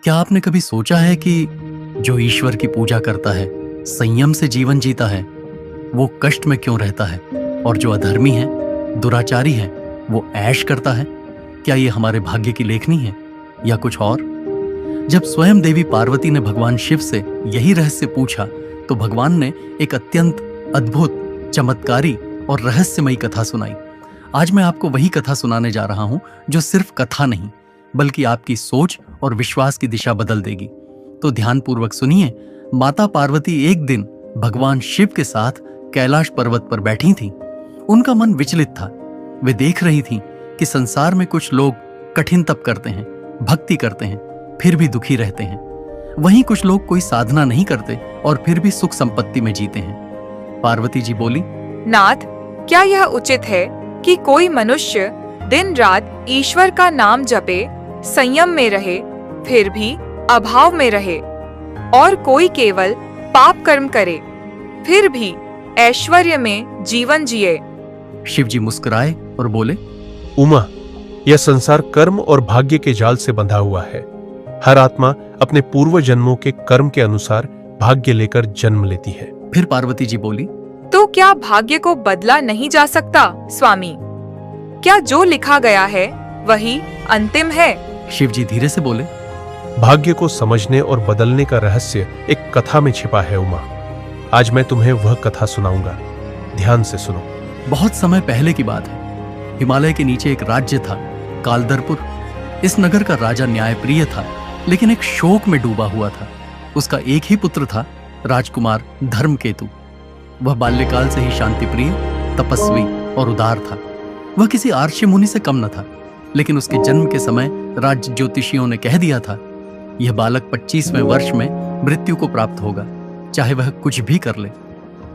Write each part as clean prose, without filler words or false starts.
क्या आपने कभी सोचा है कि जो ईश्वर की पूजा करता है, संयम से जीवन जीता है, वो कष्ट में क्यों रहता है? और जो अधर्मी है, दुराचारी है, वो ऐश करता है? क्या ये हमारे भाग्य की लेखनी है या कुछ और? जब स्वयं देवी पार्वती ने भगवान शिव से यही रहस्य पूछा तो भगवान ने एक अत्यंत अद्भुत, चमत्कारी और रहस्यमयी कथा सुनाई। आज मैं आपको वही कथा सुनाने जा रहा हूं जो सिर्फ कथा नहीं बल्कि आपकी सोच और विश्वास की दिशा बदल देगी। तो ध्यानपूर्वक सुनिए। माता पार्वती एक दिन भगवान शिव के साथ कैलाश पर्वत पर बैठी थीं। उनका मन विचलित था। वे देख रही थीं कि संसार में कुछ लोग कठिन तप करते हैं, भक्ति करते हैं, फिर भी दुखी रहते हैं। वहीं कुछ लोग कोई साधना नहीं करते और फिर भी सुख संपत्ति में जीते हैं। पार्वती जी बोली, नाथ, क्या यह उचित है कि कोई मनुष्य दिन रात ईश्वर का नाम जपे, संयम में रहे, फिर भी अभाव में रहे, और कोई केवल पाप कर्म करे, फिर भी ऐश्वर्य में जीवन जिए? शिव जी मुस्कुराए और बोले, उमा, यह संसार कर्म और भाग्य के जाल से बंधा हुआ है। हर आत्मा अपने पूर्व जन्मों के कर्म के अनुसार भाग्य लेकर जन्म लेती है। फिर पार्वती जी बोली, तो क्या भाग्य को बदला नहीं जा सकता स्वामी? क्या जो लिखा गया है वही अंतिम है? शिव जी धीरे से बोले, भाग्य को समझने और बदलने का रहस्य एक कथा में छिपा है उमा। आज मैं तुम्हें वह कथा सुनाऊंगा। ध्यान से सुनो। बहुत समय पहले की बात है। हिमालय के नीचे एक राज्य था, कालदरपुर। इस नगर का राजा न्यायप्रिय था, लेकिन एक शोक में डूबा हुआ था। उसका एक ही पुत्र था, राजकुमार धर्मकेतु। वह बाल्यकाल से ही शांतिप्रिय, तपस्वी और उदार था। वह किसी आर्षि मुनि से कम न था, लेकिन उसके जन्म के समय राज्य ज्योतिषियों ने कह दिया था, यह बालक 25वें वर्ष में मृत्यु को प्राप्त होगा, चाहे वह कुछ भी कर ले।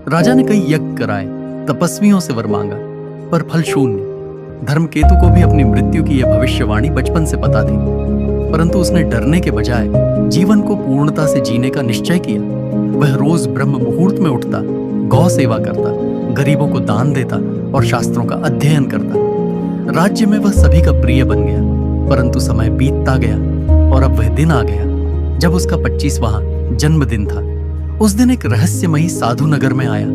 राजा ने कई यज्ञ कराए, तपस्वियों से वर मांगा, पर फल शून्य। धर्मकेतु को भी अपनी मृत्यु की यह भविष्यवाणी बचपन से पता थी, परंतु उसने डरने के बजाय जीवन को पूर्णता से जीने का निश्चय किया। वह रोज ब्रह्म मुहूर्त में उठता, गौ सेवा करता, गरीबों को दान देता और शास्त्रों का अध्ययन करता। राज्य में वह सभी का प्रिय बन गया, परंतु समय बीतता गया और अब वह दिन आ गया जब उसका 25वां जन्मदिन था। उस दिन एक रहस्यमयी साधु नगर में आया।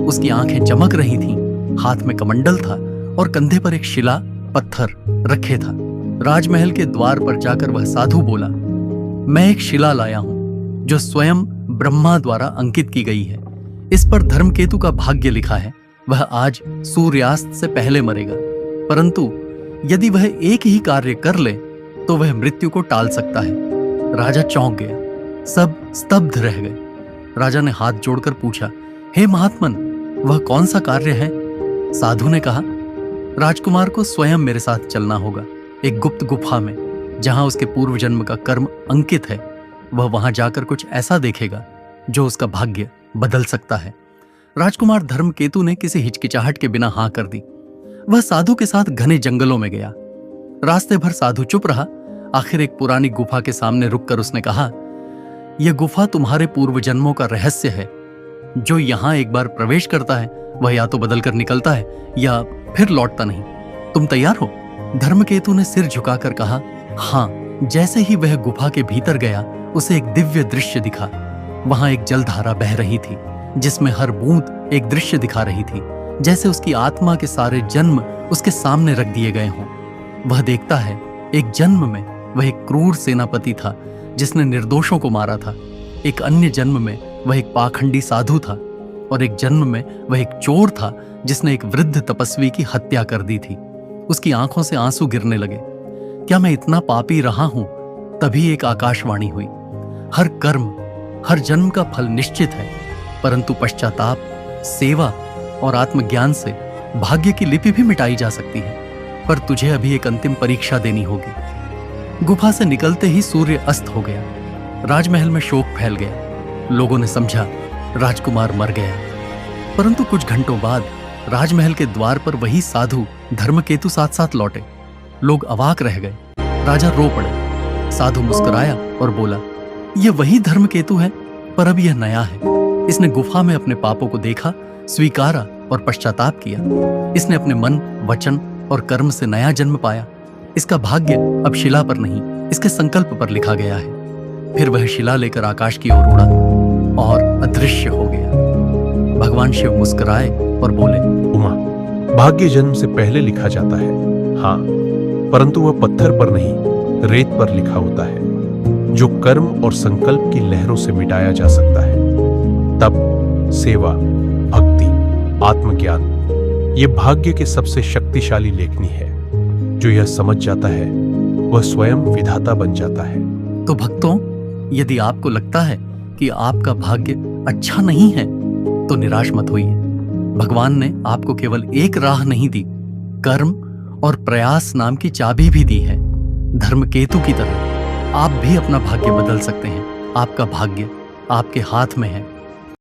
उसकी आंखें चमक रही थीं, हाथ में कमंडल था और कंधे पर एक शिला पत्थर रखे था। राजमहल के द्वार पर जाकर वह साधु बोला, मैं एक शिला लाया हूं जो स्वयं ब्रह्मा द्वारा अंकित की गई है। इस पर धर्मकेतु का भाग्य लिखा है। वह आज सूर्यास्त से पहले मरेगा, परंतु यदि वह एक ही कार्य कर ले तो वह मृत्यु को टाल सकता है। राजा चौंक गया, सब स्तब्ध रह गए। राजा ने हाथ जोड़कर पूछा, हे महात्मन, वह कौन सा कार्य है? साधु ने कहा, राजकुमार को स्वयं मेरे साथ चलना होगा, एक गुप्त गुफा में, जहां उसके पूर्व जन्म का कर्म अंकित है। वह वहां जाकर कुछ ऐसा देखेगा जो उसका भाग्य बदल सकता है। राजकुमार धर्मकेतु ने किसी हिचकिचाहट के बिना हाँ कर दी। वह साधु के साथ घने जंगलों में गया। रास्ते भर साधु चुप रहा। आखिर एक पुरानी गुफा के सामने रुककर उसने कहा, यह गुफा तुम्हारे पूर्व जन्मों का रहस्य है। जो यहां एक बार प्रवेश करता है वह या तो बदल कर निकलता है या फिर लौटता नहीं। तुम तैयार हो? धर्मकेतु ने सिर झुकाकर कहा, हाँ। जैसे ही वह गुफा के भीतर गया, उसे एक दिव्य दृश्य दिखा। वहां एक जलधारा बह रही थी, जिसमें हर बूंद एक दृश्य दिखा रही थी, जैसे उसकी आत्मा के सारे जन्म उसके सामने रख दिए गए हों। वह देखता है, एक जन्म में वह एक क्रूर सेनापति था जिसने निर्दोषों को मारा था। एक अन्य जन्म में वह एक पाखंडी साधु था और एक जन्म में वह एक चोर था जिसने एक वृद्ध तपस्वी की हत्या कर दी थी। उसकी आंखों से आंसू गिरने लगे। क्या मैं इतना पापी रहा हूं? तभी एक आकाशवाणी हुई, हर कर्म, हर जन्म का फल निश्चित है, परंतु पश्चाताप, सेवा और आत्मज्ञान से भाग्य की लिपि भी मिटाई जा सकती है। पर तुझे अभी एक अंतिम परीक्षा देनी होगी। गुफा से निकलते ही सूर्य अस्त हो गया। राजमहल में शोक फैल गया। लोगों ने समझा राजकुमार मर गया। परंतु कुछ घंटों बाद राजमहल के द्वार पर वही साधु धर्मकेतु साथ साथ लौटे। लोग अवाक रह गए। राजा रो पड़े। साधु मुस्कुराया और बोला, यह वही धर्मकेतु है, पर अब यह नया है। इसने गुफा में अपने पापों को देखा, स्वीकारा और पश्चाताप किया। इसने अपने मन, वचन और कर्म से नया जन्म पाया। इसका भाग्य अब शिला पर नहीं, इसके संकल्प पर लिखा गया है। फिर वह शिला लेकर आकाश की ओर उड़ा और अदृश्य हो गया। भगवान शिव मुस्कुराए और बोले, उमा, भाग्य जन्म से पहले लिखा जाता है, हाँ, परंतु वह पत्थर पर नहीं, रेत पर लिखा होता है, जो कर्म और संकल्प की लहरों से मिटाया जा सकता है। तप, सेवा, भक्ति, आत्मज्ञान, ये भाग्य के सबसे शक्तिशाली लेखनी है। जो यह समझ जाता है वह स्वयं विधाता बन जाता है। तो भक्तों, यदि आपको लगता है कि आपका भाग्य अच्छा नहीं है तो निराश मत होइए। भगवान ने आपको केवल एक राह नहीं दी, कर्म और प्रयास नाम की चाबी भी दी है। धर्मकेतु की तरह आप भी अपना भाग्य बदल सकते हैं। आपका भाग्य आपके हाथ में है।